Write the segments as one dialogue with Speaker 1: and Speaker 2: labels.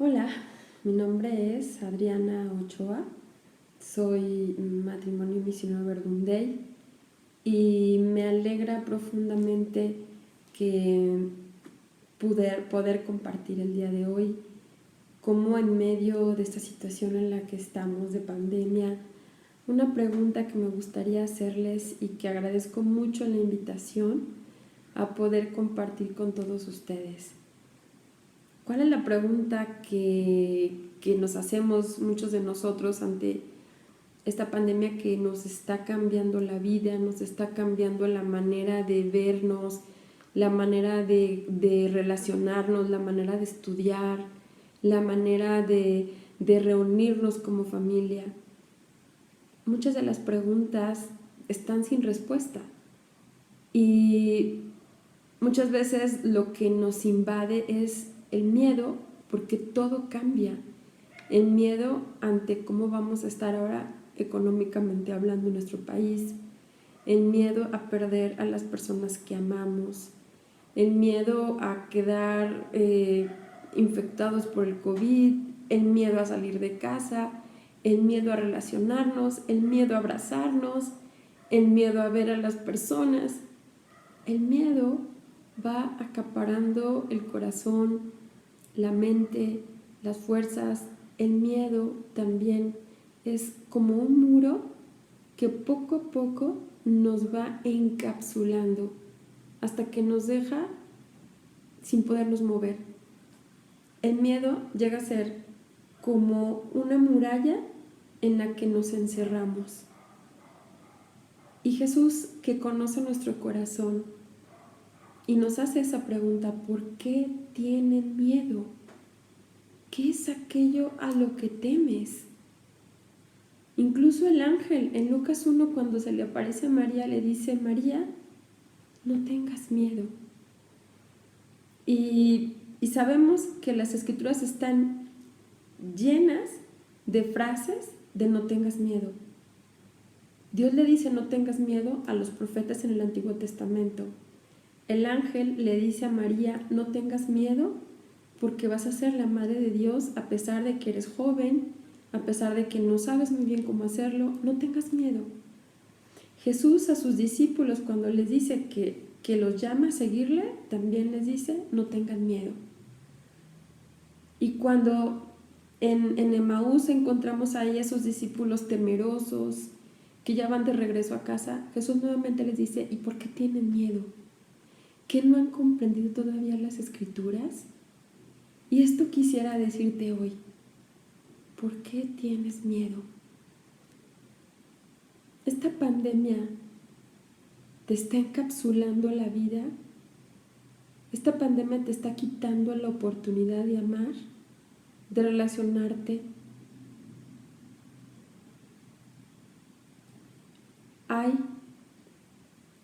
Speaker 1: Hola, mi nombre es Adriana Ochoa, soy matrimonio misionero Verdun Day y me alegra profundamente que poder compartir el día de hoy cómo en medio de esta situación en la que estamos de pandemia, una pregunta que me gustaría hacerles y que agradezco mucho la invitación a poder compartir con todos ustedes. ¿Cuál es la pregunta que nos hacemos muchos de nosotros ante esta pandemia que nos está cambiando la vida, nos está cambiando la manera de vernos, la manera de relacionarnos, la manera de estudiar, la manera de reunirnos como familia? Muchas de las preguntas están sin respuesta y muchas veces lo que nos invade es el miedo, porque todo cambia. El miedo ante cómo vamos a estar ahora económicamente hablando en nuestro país, el miedo a perder a las personas que amamos, el miedo a quedar infectados por el COVID, el miedo a salir de casa, el miedo a relacionarnos, el miedo a abrazarnos, el miedo a ver a las personas. El miedo va acaparando el corazón, la mente, las fuerzas. El miedo también es como un muro que poco a poco nos va encapsulando hasta que nos deja sin podernos mover. El miedo llega a ser como una muralla en la que nos encerramos. Y Jesús, que conoce nuestro corazón y nos hace esa pregunta: ¿por qué tienen miedo? ¿Qué es aquello a lo que temes? Incluso el ángel en Lucas 1, cuando se le aparece a María, le dice: María, no tengas miedo. Y sabemos que las escrituras están llenas de frases de no tengas miedo. Dios le dice no tengas miedo a los profetas en el Antiguo Testamento. El ángel le dice a María: no tengas miedo porque vas a ser la madre de Dios a pesar de que eres joven, a pesar de que no sabes muy bien cómo hacerlo. No tengas miedo. Jesús a sus discípulos, cuando les dice que los llama a seguirle, también les dice: no tengan miedo. Y cuando en Emaús encontramos ahí a esos discípulos temerosos que ya van de regreso a casa, Jesús nuevamente les dice: ¿y por qué tienen miedo? ¿Que no han comprendido todavía las Escrituras? Y esto quisiera decirte hoy: ¿por qué tienes miedo? Esta pandemia te está encapsulando la vida. Esta pandemia te está quitando la oportunidad de amar, de relacionarte. Hay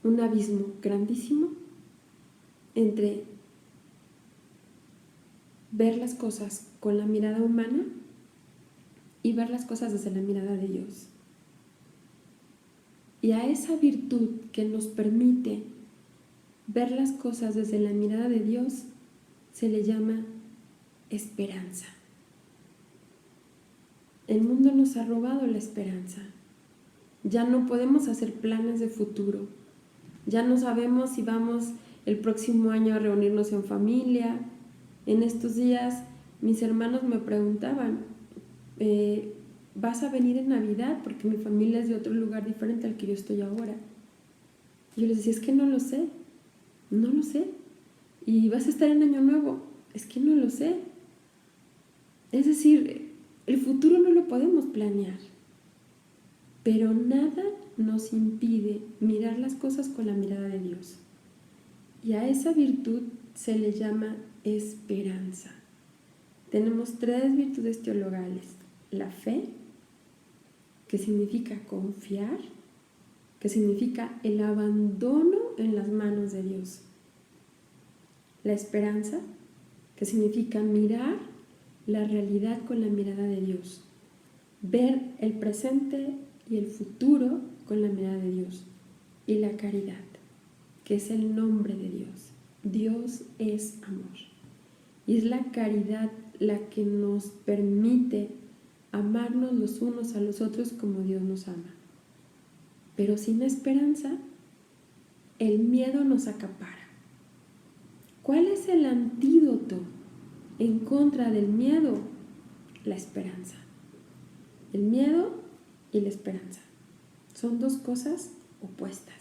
Speaker 1: un abismo grandísimo entre ver las cosas con la mirada humana y ver las cosas desde la mirada de Dios. Y a esa virtud que nos permite ver las cosas desde la mirada de Dios se le llama esperanza. El mundo nos ha robado la esperanza. Ya no podemos hacer planes de futuro. Ya no sabemos si vamos el próximo año a reunirnos en familia. En estos días mis hermanos me preguntaban: ¿vas a venir en Navidad? Porque mi familia es de otro lugar diferente al que yo estoy ahora. Yo les decía: es que no lo sé. ¿Y vas a estar en Año Nuevo? Es que no lo sé. Es decir, el futuro no lo podemos planear, pero nada nos impide mirar las cosas con la mirada de Dios. Y a esa virtud se le llama esperanza. Tenemos 3 virtudes teologales: la fe, que significa confiar, que significa el abandono en las manos de Dios; la esperanza, que significa mirar la realidad con la mirada de Dios, ver el presente y el futuro con la mirada de Dios; y la caridad, que es el nombre de Dios. Dios es amor. Y es la caridad la que nos permite amarnos los unos a los otros como Dios nos ama. Pero sin esperanza, el miedo nos acapara. ¿Cuál es el antídoto en contra del miedo? La esperanza. El miedo y la esperanza son dos cosas opuestas.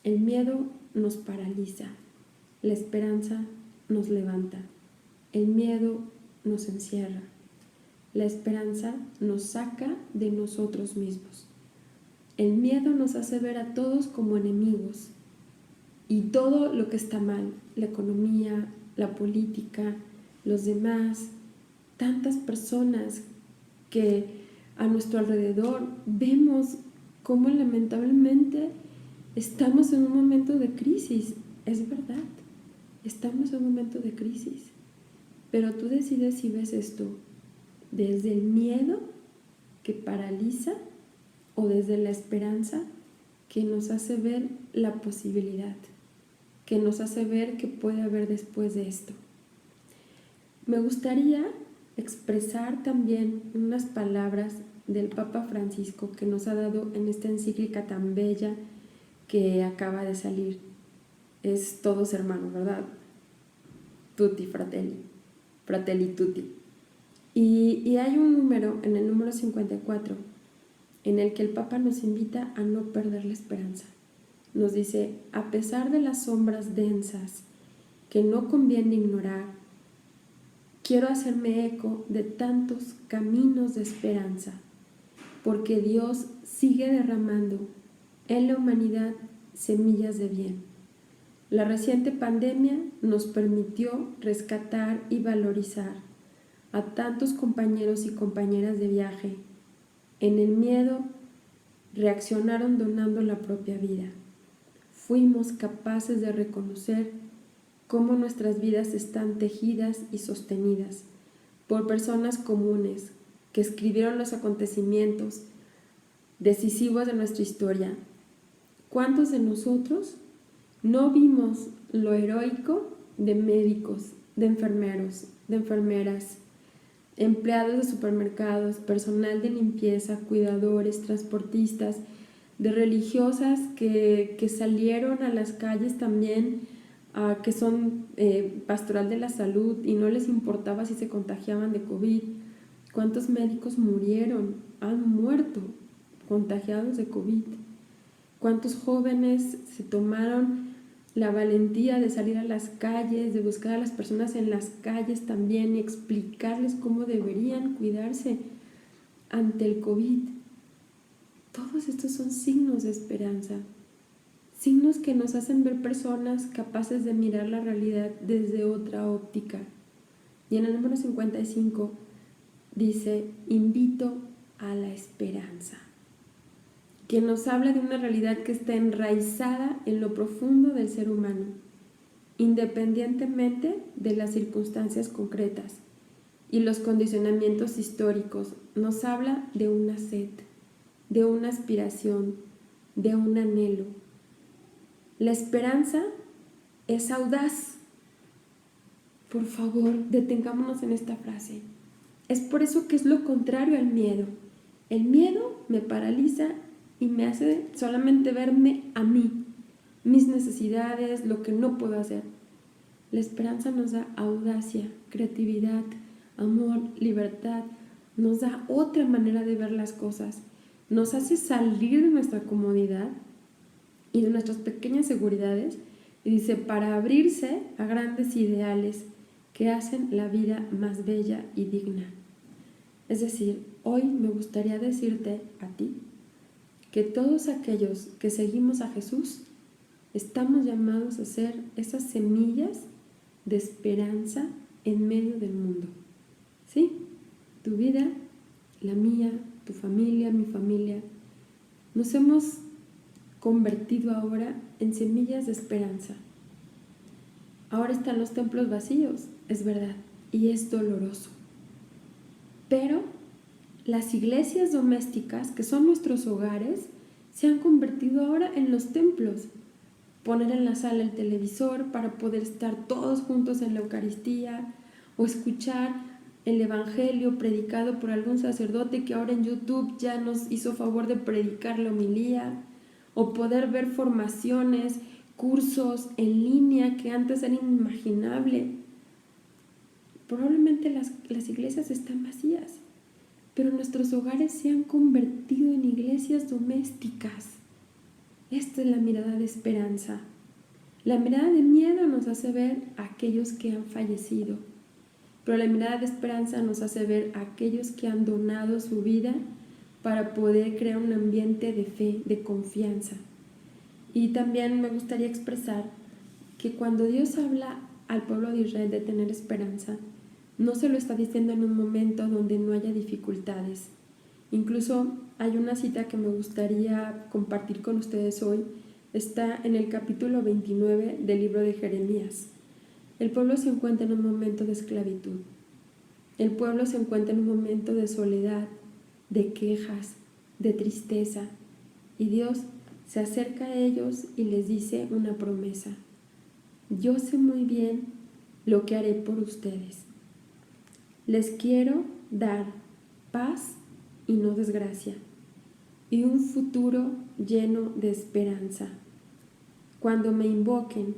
Speaker 1: El miedo nos paraliza, la esperanza nos levanta. El miedo nos encierra, la esperanza nos saca de nosotros mismos. El miedo nos hace ver a todos como enemigos y todo lo que está mal, la economía, la política, los demás, tantas personas que a nuestro alrededor vemos cómo lamentablemente estamos en un momento de crisis. Es verdad, estamos en un momento de crisis, pero tú decides si ves esto desde el miedo que paraliza o desde la esperanza que nos hace ver la posibilidad, que nos hace ver que puede haber después de esto. Me gustaría expresar también unas palabras del Papa Francisco que nos ha dado en esta encíclica tan bella que acaba de salir. Es Todos hermanos, ¿verdad? Tutti fratelli, fratelli tutti. Y hay un número, en el número 54, en el que el Papa nos invita a no perder la esperanza. Nos dice: a pesar de las sombras densas que no conviene ignorar, quiero hacerme eco de tantos caminos de esperanza, porque Dios sigue derramando en la humanidad semillas de bien. La reciente pandemia nos permitió rescatar y valorizar a tantos compañeros y compañeras de viaje. En el miedo reaccionaron donando la propia vida. Fuimos capaces de reconocer cómo nuestras vidas están tejidas y sostenidas por personas comunes que escribieron los acontecimientos decisivos de nuestra historia. ¿Cuántos de nosotros no vimos lo heroico de médicos, de enfermeros, de enfermeras, empleados de supermercados, personal de limpieza, cuidadores, transportistas, de religiosas que salieron a las calles también, que son pastoral de la salud y no les importaba si se contagiaban de COVID? ¿Cuántos médicos murieron, han muerto contagiados de COVID? ¿Cuántos jóvenes se tomaron la valentía de salir a las calles, de buscar a las personas en las calles también y explicarles cómo deberían cuidarse ante el COVID? Todos estos son signos de esperanza, signos que nos hacen ver personas capaces de mirar la realidad desde otra óptica. Y en el número 55 dice: invito a la esperanza, que nos habla de una realidad que está enraizada en lo profundo del ser humano, independientemente de las circunstancias concretas y los condicionamientos históricos. Nos habla de una sed, de una aspiración, de un anhelo. La esperanza es audaz. Por favor, detengámonos en esta frase. Es por eso que es lo contrario al miedo. El miedo me paraliza y me hace solamente verme a mí, mis necesidades, lo que no puedo hacer. La esperanza nos da audacia, creatividad, amor, libertad, nos da otra manera de ver las cosas, nos hace salir de nuestra comodidad y de nuestras pequeñas seguridades, y dice, para abrirse a grandes ideales que hacen la vida más bella y digna. Es decir, hoy me gustaría decirte a ti que todos aquellos que seguimos a Jesús estamos llamados a ser esas semillas de esperanza en medio del mundo. ¿Sí? Tu vida, la mía, tu familia, mi familia, nos hemos convertido ahora en semillas de esperanza. Ahora están los templos vacíos, es verdad, y es doloroso. Pero las iglesias domésticas, que son nuestros hogares, se han convertido ahora en los templos. Poner en la sala el televisor para poder estar todos juntos en la Eucaristía, o escuchar el evangelio predicado por algún sacerdote que ahora en YouTube ya nos hizo favor de predicar la homilía, o poder ver formaciones, cursos en línea que antes era inimaginable. Probablemente las iglesias están vacías, pero nuestros hogares se han convertido en iglesias domésticas. Esta es la mirada de esperanza. La mirada de miedo nos hace ver a aquellos que han fallecido, pero la mirada de esperanza nos hace ver a aquellos que han donado su vida para poder crear un ambiente de fe, de confianza. Y también me gustaría expresar que cuando Dios habla al pueblo de Israel de tener esperanza, no se lo está diciendo en un momento donde no haya dificultades. Incluso hay una cita que me gustaría compartir con ustedes hoy. Está en el capítulo 29 del libro de Jeremías. El pueblo se encuentra en un momento de esclavitud. El pueblo se encuentra en un momento de soledad, de quejas, de tristeza. Y Dios se acerca a ellos y les dice una promesa. Yo sé muy bien lo que haré por ustedes. Les quiero dar paz y no desgracia, y un futuro lleno de esperanza. Cuando me invoquen,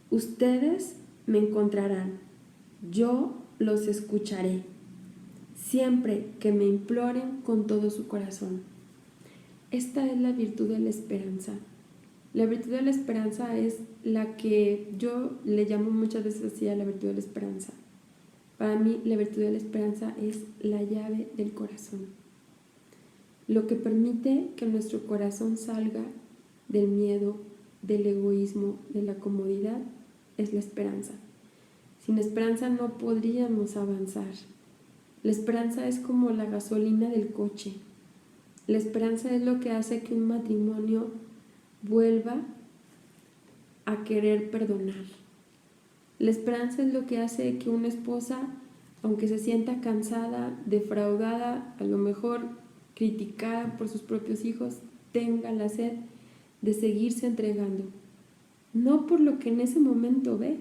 Speaker 1: ustedes me encontrarán. Yo los escucharé, siempre que me imploren con todo su corazón. Esta es la virtud de la esperanza. La virtud de la esperanza es la que yo le llamo muchas veces así a la virtud de la esperanza. Para mí, la virtud de la esperanza es la llave del corazón. Lo que permite que nuestro corazón salga del miedo, del egoísmo, de la comodidad, es la esperanza. Sin esperanza no podríamos avanzar. La esperanza es como la gasolina del coche. La esperanza es lo que hace que un matrimonio vuelva a querer perdonar. La esperanza es lo que hace que una esposa, aunque se sienta cansada, defraudada, a lo mejor criticada por sus propios hijos, tenga la sed de seguirse entregando. No por lo que en ese momento ve,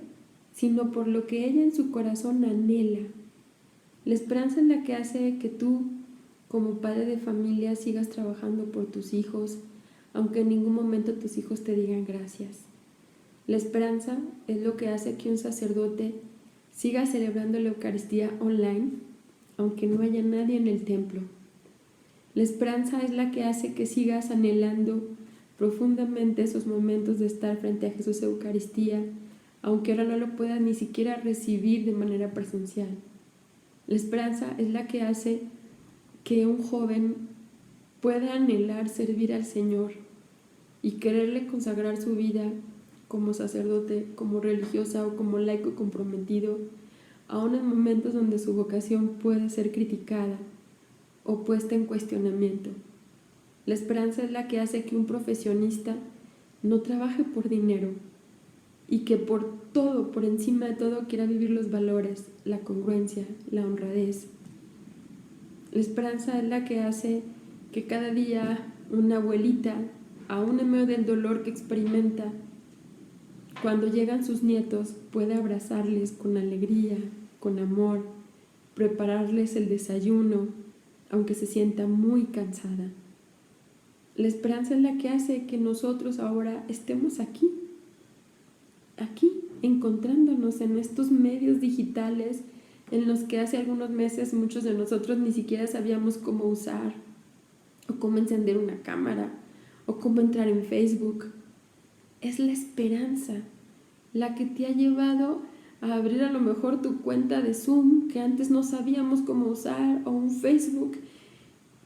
Speaker 1: sino por lo que ella en su corazón anhela. La esperanza es la que hace que tú, como padre de familia, sigas trabajando por tus hijos, aunque en ningún momento tus hijos te digan gracias. La esperanza es lo que hace que un sacerdote siga celebrando la Eucaristía online, aunque no haya nadie en el templo. La esperanza es la que hace que sigas anhelando profundamente esos momentos de estar frente a Jesús Eucaristía, aunque ahora no lo puedas ni siquiera recibir de manera presencial. La esperanza es la que hace que un joven pueda anhelar servir al Señor y quererle consagrar su vida como sacerdote, como religiosa o como laico comprometido, aun en momentos donde su vocación puede ser criticada o puesta en cuestionamiento. La esperanza es la que hace que un profesionista no trabaje por dinero y que por todo, por encima de todo, quiera vivir los valores, la congruencia, la honradez. La esperanza es la que hace que cada día una abuelita, aún en medio del dolor que experimenta, cuando llegan sus nietos, puede abrazarles con alegría, con amor, prepararles el desayuno, aunque se sienta muy cansada. La esperanza es la que hace que nosotros ahora estemos aquí, encontrándonos en estos medios digitales en los que hace algunos meses muchos de nosotros ni siquiera sabíamos cómo usar, o cómo encender una cámara, o cómo entrar en Facebook. Es la esperanza la que te ha llevado a abrir a lo mejor tu cuenta de Zoom, que antes no sabíamos cómo usar, o un Facebook,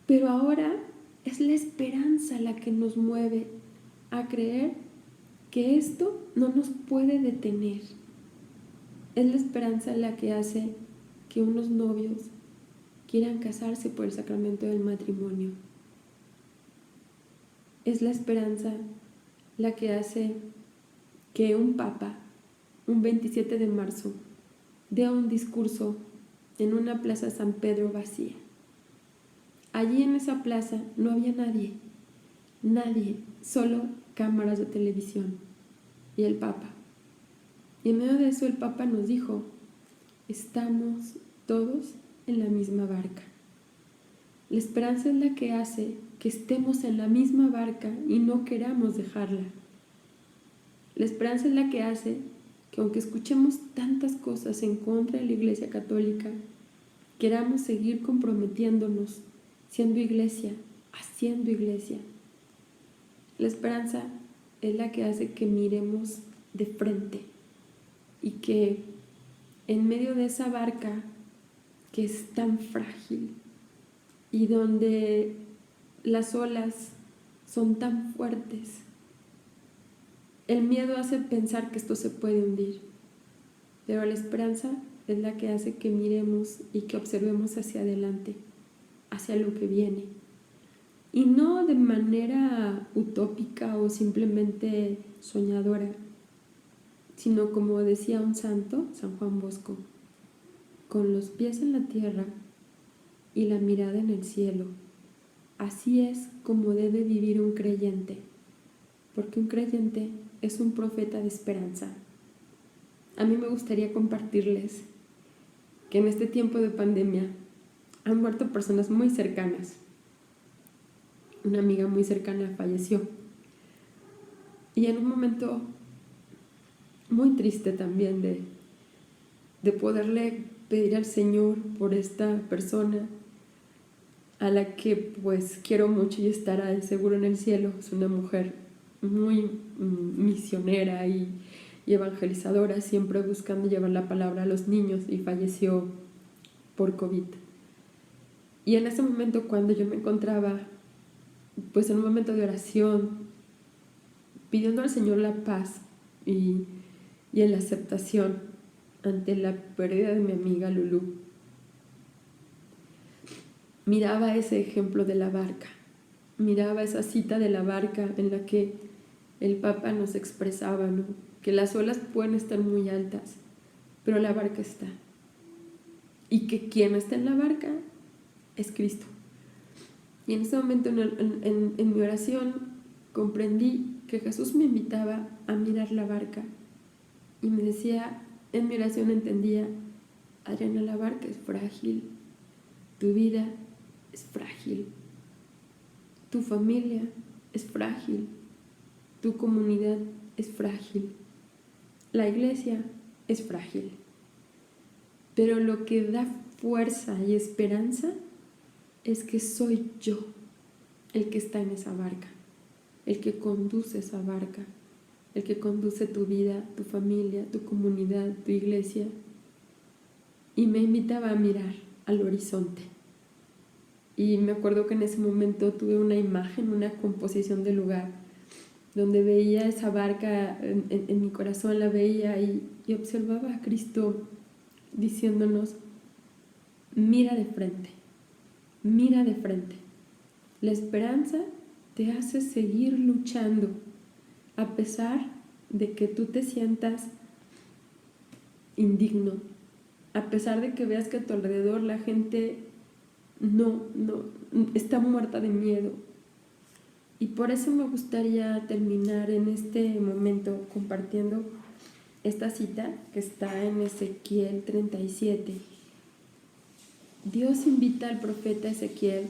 Speaker 1: pero ahora es la esperanza la que nos mueve a creer que esto no nos puede detener. Es la esperanza la que hace que unos novios quieran casarse por el sacramento del matrimonio. Es la esperanza la que hace que un papa, un 27 de marzo, dé un discurso en una plaza San Pedro vacía. Allí en esa plaza no había nadie, solo cámaras de televisión y el Papa. Y en medio de eso el Papa nos dijo, estamos todos en la misma barca. La esperanza es la que hace que estemos en la misma barca y no queramos dejarla. La esperanza es la que hace que aunque escuchemos tantas cosas en contra de la Iglesia Católica, queramos seguir comprometiéndonos, siendo iglesia, haciendo iglesia. La esperanza es la que hace que miremos de frente y que en medio de esa barca que es tan frágil y donde las olas son tan fuertes, el miedo hace pensar que esto se puede hundir, pero la esperanza es la que hace que miremos y que observemos hacia adelante, hacia lo que viene. Y no de manera utópica o simplemente soñadora, sino como decía un santo, San Juan Bosco, con los pies en la tierra y la mirada en el cielo. Así es como debe vivir un creyente, porque un creyente es un profeta de esperanza. A mí me gustaría compartirles que en este tiempo de pandemia han muerto personas muy cercanas. Una amiga muy cercana falleció. Y en un momento muy triste también de poderle pedir al Señor por esta persona a la que pues quiero mucho y estará seguro en el cielo. Es una mujer muy misionera y evangelizadora, siempre buscando llevar la palabra a los niños, y falleció por COVID. Y en ese momento, cuando yo me encontraba pues en un momento de oración, pidiendo al Señor la paz y en la aceptación ante la pérdida de mi amiga Lulú, miraba ese ejemplo de la barca, miraba esa cita de la barca en la que el Papa nos expresaba, ¿no?, que las olas pueden estar muy altas, pero la barca está, y que quien está en la barca es Cristo. Y en ese momento en mi oración comprendí que Jesús me invitaba a mirar la barca y me decía, en mi oración entendía: Adriana, la barca es frágil, tu vida es frágil, tu familia es frágil, tu comunidad es frágil, la iglesia es frágil, pero lo que da fuerza y esperanza es que soy yo el que está en esa barca, el que conduce esa barca, el que conduce tu vida, tu familia, tu comunidad, tu iglesia. Y me invitaba a mirar al horizonte. Y me acuerdo que en ese momento tuve una imagen, una composición del lugar, donde veía esa barca en mi corazón, la veía y observaba a Cristo diciéndonos: mira de frente, mira de frente. La esperanza te hace seguir luchando a pesar de que tú te sientas indigno, a pesar de que veas que a tu alrededor la gente no está muerta de miedo. Y por eso me gustaría terminar en este momento compartiendo esta cita que está en Ezequiel 37. Dios invita al profeta Ezequiel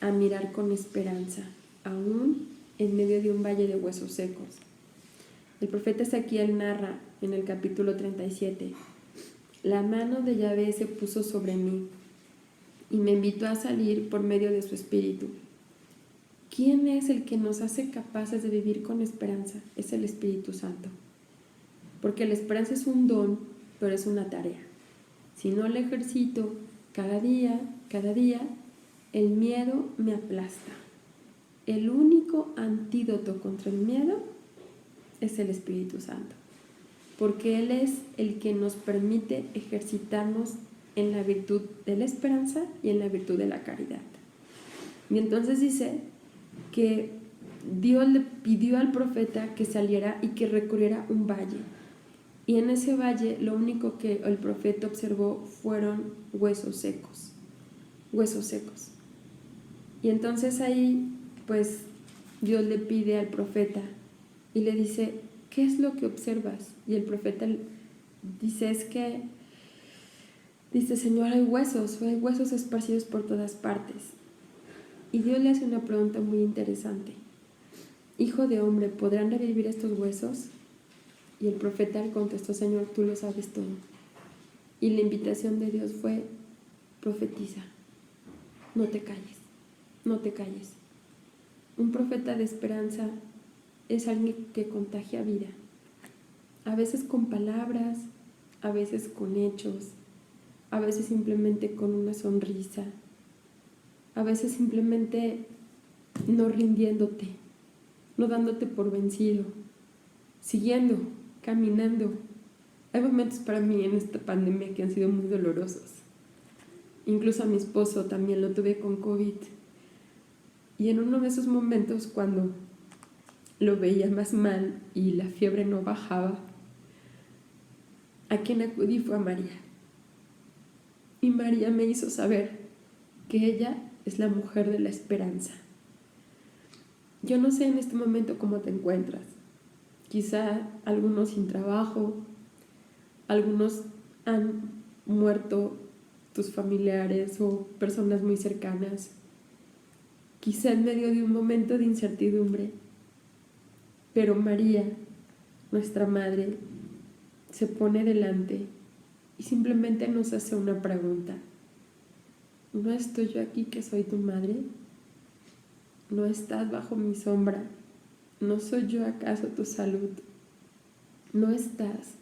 Speaker 1: a mirar con esperanza, aún en medio de un valle de huesos secos. El profeta Ezequiel narra en el capítulo 37: la mano de Yahvé se puso sobre mí y me invitó a salir por medio de su espíritu. ¿Quién es el que nos hace capaces de vivir con esperanza? Es el Espíritu Santo. Porque la esperanza es un don, pero es una tarea. Si no la ejercito cada día, el miedo me aplasta. El único antídoto contra el miedo es el Espíritu Santo, porque Él es el que nos permite ejercitarnos en la virtud de la esperanza y en la virtud de la caridad. Y entonces dice que Dios le pidió al profeta que saliera y que recorriera un valle. Y en ese valle lo único que el profeta observó fueron huesos secos. Huesos secos. Y entonces ahí, pues, Dios le pide al profeta y le dice: ¿qué es lo que observas? Y el profeta dice: es que Dice, Señor, hay huesos esparcidos por todas partes. Y Dios le hace una pregunta muy interesante. Hijo de hombre, ¿podrán revivir estos huesos? Y el profeta le contestó, Señor, tú lo sabes todo. Y la invitación de Dios fue, profetiza, no te calles, no te calles. Un profeta de esperanza es alguien que contagia vida, a veces con palabras, a veces con hechos, a veces simplemente con una sonrisa, a veces simplemente no rindiéndote, no dándote por vencido, siguiendo, caminando. Hay momentos para mí en esta pandemia que han sido muy dolorosos. Incluso a mi esposo también lo tuve con COVID. Y en uno de esos momentos, cuando lo veía más mal y la fiebre no bajaba, a quien acudí fue a María. Y María me hizo saber que ella es la mujer de la esperanza. Yo no sé en este momento cómo te encuentras. Quizá algunos sin trabajo, algunos han muerto tus familiares o personas muy cercanas. Quizá en medio de un momento de incertidumbre. Pero María, nuestra madre, se pone delante y simplemente nos hace una pregunta. ¿No estoy yo aquí que soy tu madre? ¿No estás bajo mi sombra? ¿No soy yo acaso tu salud? ¿No estás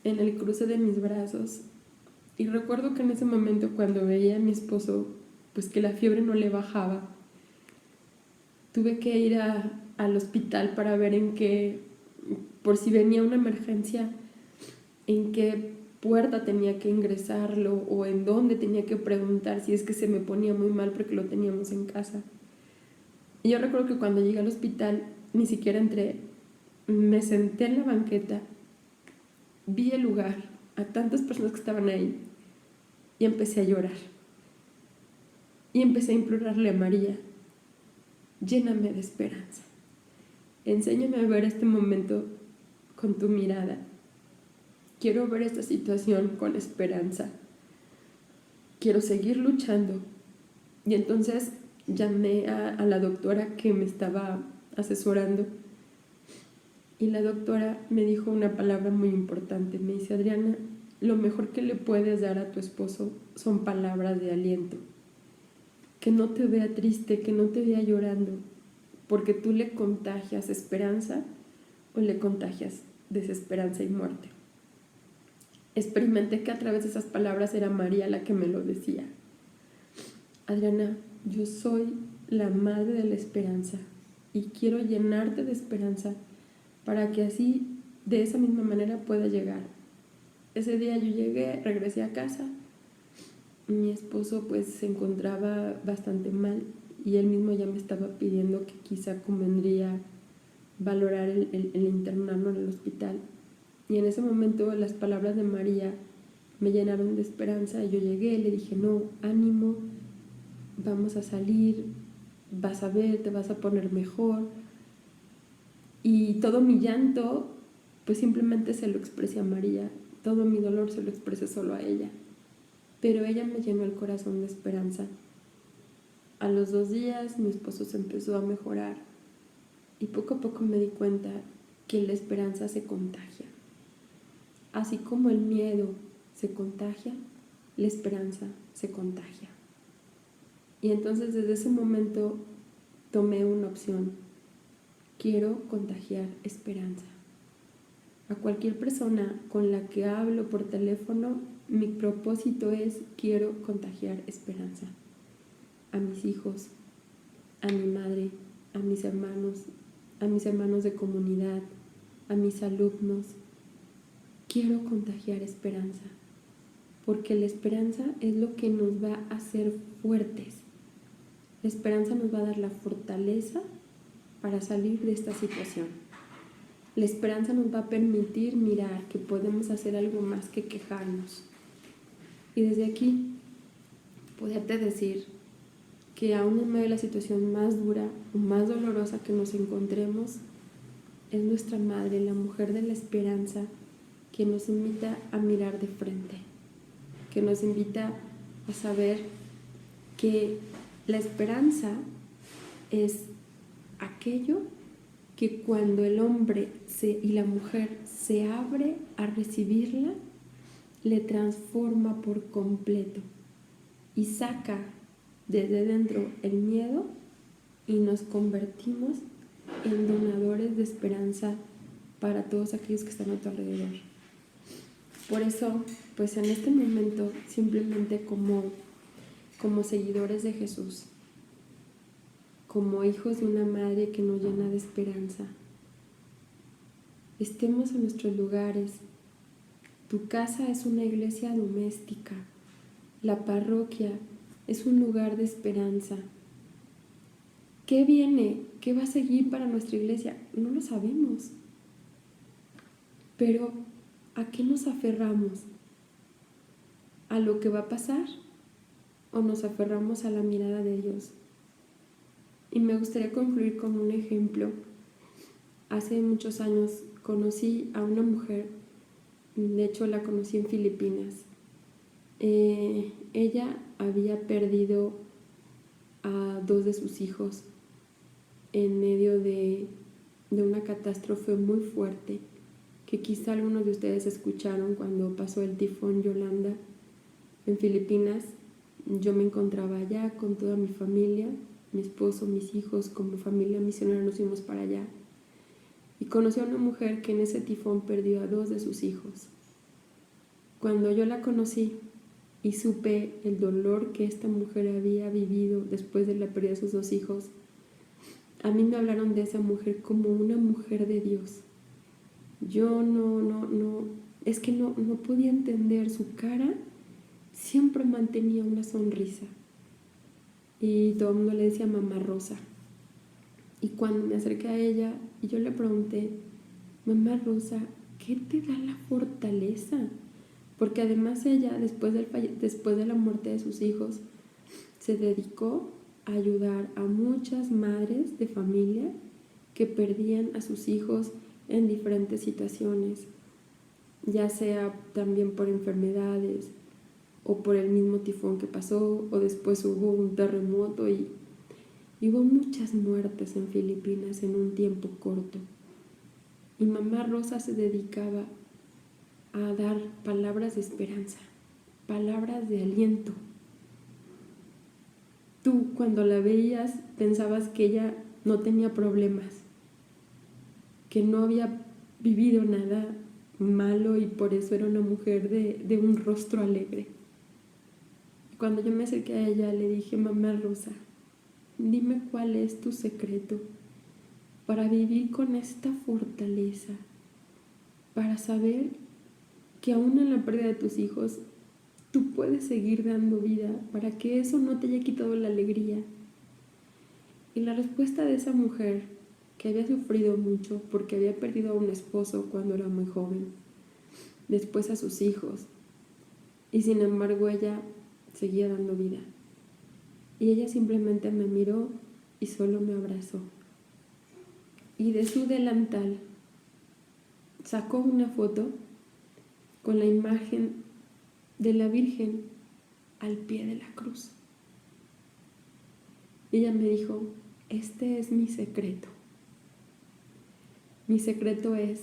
Speaker 1: en el cruce de mis brazos? Y recuerdo que en ese momento, cuando veía a mi esposo, pues que la fiebre no le bajaba, tuve que ir al hospital para ver en qué, por si venía una emergencia, en qué puerta tenía que ingresarlo o en dónde tenía que preguntar si es que se me ponía muy mal porque lo teníamos en casa. Y yo recuerdo que cuando llegué al hospital ni siquiera entré, me senté en la banqueta, vi el lugar, a tantas personas que estaban ahí y empecé a llorar. Y empecé a implorarle a María, lléname de esperanza, enséñame a ver este momento con tu mirada. Quiero ver esta situación con esperanza. Quiero seguir luchando. Y entonces llamé a la doctora que me estaba asesorando y la doctora me dijo una palabra muy importante. Me dice, Adriana, lo mejor que le puedes dar a tu esposo son palabras de aliento. Que no te vea triste, que no te vea llorando, porque tú le contagias esperanza o le contagias desesperanza y muerte. Experimenté que a través de esas palabras era María la que me lo decía. Adriana, yo soy la madre de la esperanza y quiero llenarte de esperanza para que así, de esa misma manera, pueda llegar. Ese día yo llegué, regresé a casa, mi esposo pues se encontraba bastante mal y él mismo ya me estaba pidiendo que quizá convendría valorar el internarlo en el hospital. Y en ese momento las palabras de María me llenaron de esperanza y yo llegué, le dije, no, ánimo, vamos a salir, vas a ver, te vas a poner mejor. Y todo mi llanto, pues simplemente se lo expresé a María, todo mi dolor se lo expresé solo a ella. Pero ella me llenó el corazón de esperanza. A los 2 días mi esposo se empezó a mejorar y poco a poco me di cuenta que la esperanza se contagia. Así como el miedo se contagia, la esperanza se contagia. Y entonces desde ese momento tomé una opción. Quiero contagiar esperanza. A cualquier persona con la que hablo por teléfono, mi propósito es quiero contagiar esperanza. A mis hijos, a mi madre, a mis hermanos de comunidad, a mis alumnos. Quiero contagiar esperanza, porque la esperanza es lo que nos va a hacer fuertes. La esperanza nos va a dar la fortaleza para salir de esta situación. La esperanza nos va a permitir mirar que podemos hacer algo más que quejarnos. Y desde aquí, poderte decir que aún en medio de la situación más dura o más dolorosa que nos encontremos, es nuestra madre, la mujer de la esperanza, que nos invita a mirar de frente. que nos invita a saber que la esperanza es aquello que cuando el hombre y la mujer se abre a recibirla, le transforma por completo y saca desde dentro el miedo y nos convertimos en donadores de esperanza para todos aquellos que están a tu alrededor. Por eso, pues en este momento, simplemente como seguidores de Jesús, como hijos de una madre que nos llena de esperanza, estemos en nuestros lugares. Tu casa es una iglesia doméstica, la parroquia es un lugar de esperanza. ¿Qué viene? ¿Qué va a seguir para nuestra iglesia? No lo sabemos. Pero, ¿a qué nos aferramos? ¿A lo que va a pasar? ¿O nos aferramos a la mirada de Dios? Y me gustaría concluir con un ejemplo. Hace muchos años conocí a una mujer, de hecho la conocí en Filipinas. Ella había perdido a 2 de sus hijos en medio de una catástrofe muy fuerte que quizá algunos de ustedes escucharon cuando pasó el tifón Yolanda en Filipinas. Yo me encontraba allá con toda mi familia, mi esposo, mis hijos, como familia misionera nos fuimos para allá. Y conocí a una mujer que en ese tifón perdió a 2 de sus hijos. Cuando yo la conocí y supe el dolor que esta mujer había vivido después de la pérdida de sus 2 hijos, a mí me hablaron de esa mujer como una mujer de Dios. Yo es que no podía entender su cara, siempre mantenía una sonrisa. Y todo el mundo le decía Mamá Rosa. Y cuando me acerqué a ella y yo le pregunté, Mamá Rosa, ¿qué te da la fortaleza? Porque además ella, después de la muerte de sus hijos, se dedicó a ayudar a muchas madres de familia que perdían a sus hijos en diferentes situaciones, ya sea también por enfermedades o por el mismo tifón que pasó, o después hubo un terremoto y hubo muchas muertes en Filipinas en un tiempo corto. Y Mamá Rosa se dedicaba a dar palabras de esperanza, palabras de aliento. Tú cuando la veías pensabas que ella no tenía problemas, que no había vivido nada malo y por eso era una mujer de un rostro alegre. Cuando yo me acerqué a ella le dije, Mamá Rosa, dime cuál es tu secreto para vivir con esta fortaleza, para saber que aún en la pérdida de tus hijos tú puedes seguir dando vida, para que eso no te haya quitado la alegría. Y la respuesta de esa mujer, que había sufrido mucho porque había perdido a un esposo cuando era muy joven, después a sus hijos, y sin embargo ella seguía dando vida. Y ella simplemente me miró y solo me abrazó. Y de su delantal sacó una foto con la imagen de la Virgen al pie de la cruz. Y ella me dijo, este es mi secreto. Mi secreto es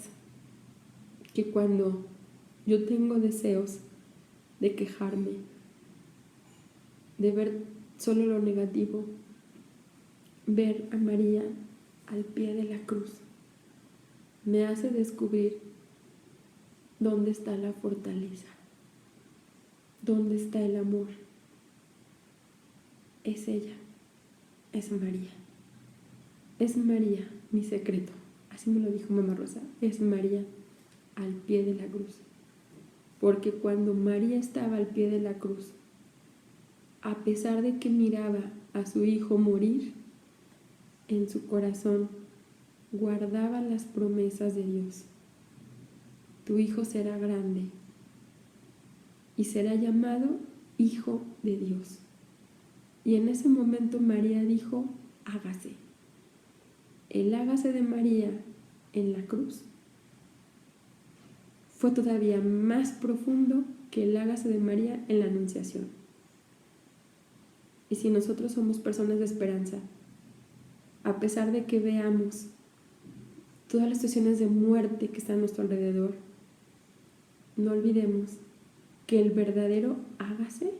Speaker 1: que cuando yo tengo deseos de quejarme, de ver solo lo negativo, ver a María al pie de la cruz me hace descubrir dónde está la fortaleza, dónde está el amor. Es ella, es María. Es María mi secreto. Así me lo dijo Mamá Rosa, es María al pie de la cruz. Porque cuando María estaba al pie de la cruz, a pesar de que miraba a su hijo morir, en su corazón guardaba las promesas de Dios. Tu hijo será grande y será llamado Hijo de Dios. Y en ese momento María dijo, hágase. El hágase de María en la cruz fue todavía más profundo que el hágase de María en la Anunciación. Y si nosotros somos personas de esperanza, a pesar de que veamos todas las situaciones de muerte que están a nuestro alrededor, no olvidemos que el verdadero hágase,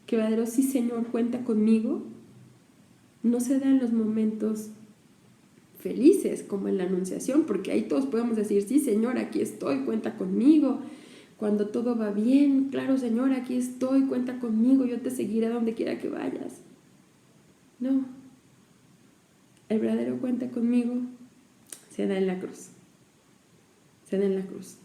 Speaker 1: que el verdadero sí Señor cuenta conmigo, no se da en los momentos felices como en la Anunciación, porque ahí todos podemos decir, sí Señor, aquí estoy, cuenta conmigo. Cuando todo va bien, claro Señor, aquí estoy, cuenta conmigo, yo te seguiré a donde quiera que vayas. No, el verdadero cuenta conmigo se da en la cruz. Se da en la cruz.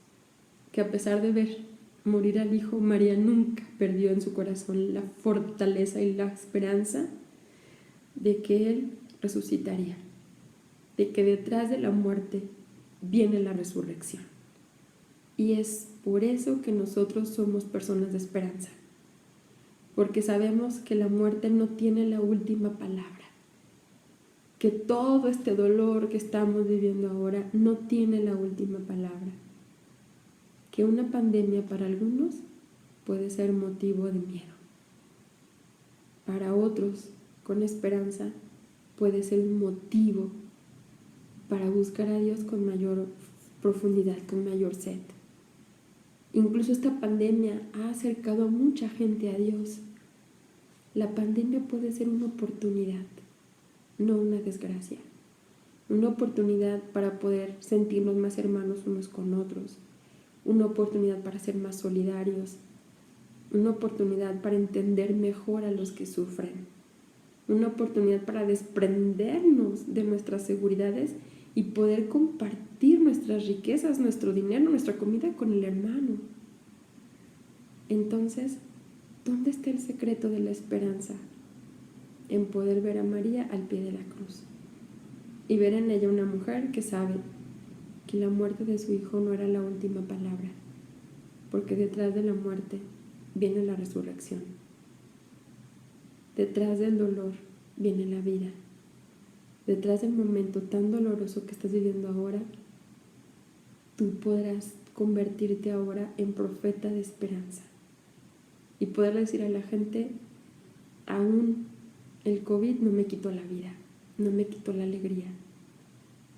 Speaker 1: Que a pesar de ver morir al Hijo, María nunca perdió en su corazón la fortaleza y la esperanza de que Él resucitaría, de que detrás de la muerte viene la resurrección. Y es por eso que nosotros somos personas de esperanza, porque sabemos que la muerte no tiene la última palabra, que todo este dolor que estamos viviendo ahora no tiene la última palabra, que una pandemia para algunos puede ser motivo de miedo, para otros con esperanza puede ser un motivo para buscar a Dios con mayor profundidad, con mayor sed. Incluso esta pandemia ha acercado a mucha gente a Dios. La pandemia puede ser una oportunidad, no una desgracia. Una oportunidad para poder sentirnos más hermanos unos con otros. Una oportunidad para ser más solidarios. Una oportunidad para entender mejor a los que sufren. Una oportunidad para desprendernos de nuestras seguridades y poder compartir nuestras riquezas, nuestro dinero, nuestra comida con el hermano. Entonces, ¿dónde está el secreto de la esperanza? En poder ver a María al pie de la cruz y ver en ella una mujer que sabe que la muerte de su hijo no era la última palabra, porque detrás de la muerte viene la resurrección. Detrás del dolor viene la vida. Detrás del momento tan doloroso que estás viviendo ahora, tú podrás convertirte ahora en profeta de esperanza y poder decir a la gente, aún el COVID no me quitó la vida, no me quitó la alegría,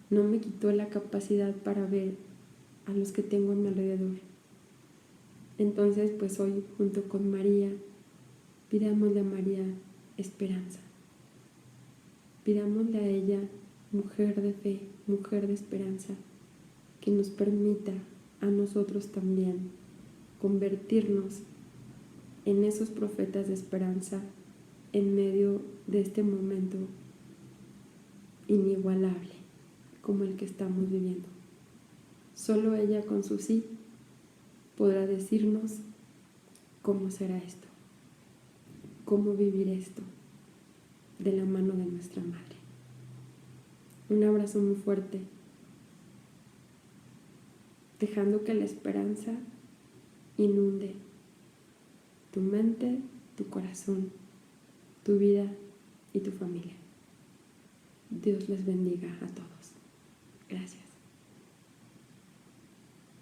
Speaker 1: no me quitó la capacidad para ver a los que tengo a mi alrededor. Entonces, pues hoy, junto con María, pidámosle a María esperanza. Pidámosle a ella, mujer de fe, mujer de esperanza, que nos permita a nosotros también convertirnos en esos profetas de esperanza en medio de este momento inigualable como el que estamos viviendo. Solo ella con su sí podrá decirnos cómo será esto, cómo vivir esto de la mano de nuestra Madre. Un abrazo muy fuerte, dejando que la esperanza inunde tu mente, tu corazón, tu vida y tu familia. Dios les bendiga a todos. Gracias.